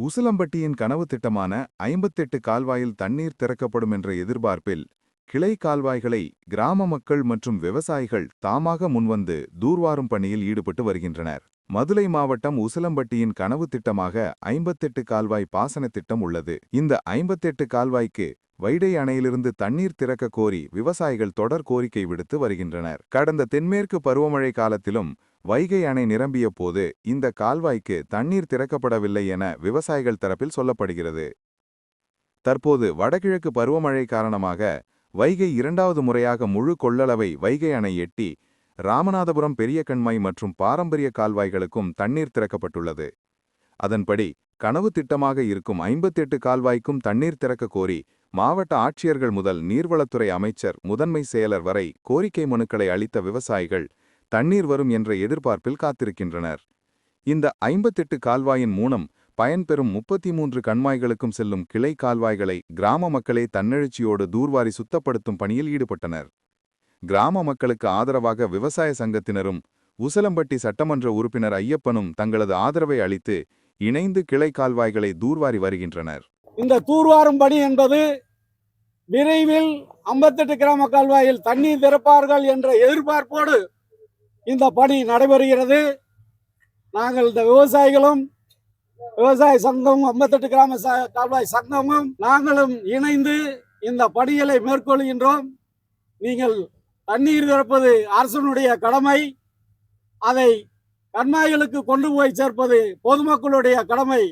உசிலம்பட்டியின் கனவு திட்டமான 58 கால்வாயில் தண்ணீர் திறக்கப்படும் என்ற எதிர்பார்ப்பில் கிளை கால்வாய்களை கிராம மக்கள் மற்றும் விவசாயிகள் தாமாக முன்வந்து தூர்வாரும் பணியில் ஈடுபட்டு வருகின்றனர். மதுரை மாவட்டம் உசிலம்பட்டியின் கனவு திட்டமாக 58 கால்வாய் பாசன திட்டம் உள்ளது. இந்த 58 கால்வாய்க்கு வைடை அணையிலிருந்து தண்ணீர் திறக்க கோரி விவசாயிகள் தொடர் கோரிக்கை விடுத்து வருகின்றனர். கடந்த தென்மேற்கு பருவமழை காலத்திலும் வைகை அணை நிரம்பிய போது இந்த கால்வாய்க்கு தண்ணீர் திறக்கப்படவில்லை என விவசாயிகள் தரப்பில் சொல்லப்படுகிறது. தற்போது வடகிழக்கு பருவமழை காரணமாக வைகை இரண்டாவது முறையாக முழு கொள்ளளவை வைகை அணை எட்டி ராமநாதபுரம் பெரிய கண்மாய் மற்றும் பாரம்பரிய கால்வாய்களுக்கும் தண்ணீர் திறக்கப்பட்டுள்ளது. அதன்படி கனவு திட்டமாக இருக்கும் 58 கால்வாய்க்கும் தண்ணீர் திறக்க கோரி மாவட்ட ஆட்சியர்கள் முதல் நீர்வளத்துறை அமைச்சர் முதன்மை செயலர் வரை கோரிக்கை மனுக்களை அளித்த விவசாயிகள் தண்ணீர் வரும் என்ற எதிர்பார்ப்பில் காத்திருக்கின்றனர். இந்த 58 கால்வாயின் மூலம் பயன்பெறும் 33 கண்மாய்களுக்கும் செல்லும் கிளை கால்வாய்களை கிராம மக்களே தன்னெழுச்சியோடு தூர்வாரி சுத்தப்படுத்தும் பணியில் ஈடுபட்டனர். கிராம மக்களுக்கு ஆதரவாக விவசாய சங்கத்தினரும் உசிலம்பட்டி சட்டமன்ற உறுப்பினர் ஐயப்பனும் தங்களது ஆதரவை அளித்து இணைந்து கிளை கால்வாய்களை தூர்வாரி வருகின்றனர். இந்த தூர்வாரும் பணி என்பது விரைவில் 58 கிராம கால்வாயில் தண்ணீர் திறப்பார்கள் என்ற எதிர்பார்ப்போடு இந்த பணி நடைபெறுகிறது. நாங்கள் இந்த விவசாயிகளும் விவசாய சங்கமும் 58 கிராம கால்வாய் சங்கமும் நாங்களும் இணைந்து இந்த பணிகளை மேற்கொள்கின்றோம். நீங்கள் தண்ணீர் திறப்பது அரசனுடைய கடமை, அதை கண்மாய்களுக்கு கொண்டு போய் சேர்ப்பது பொதுமக்களுடைய கடமை.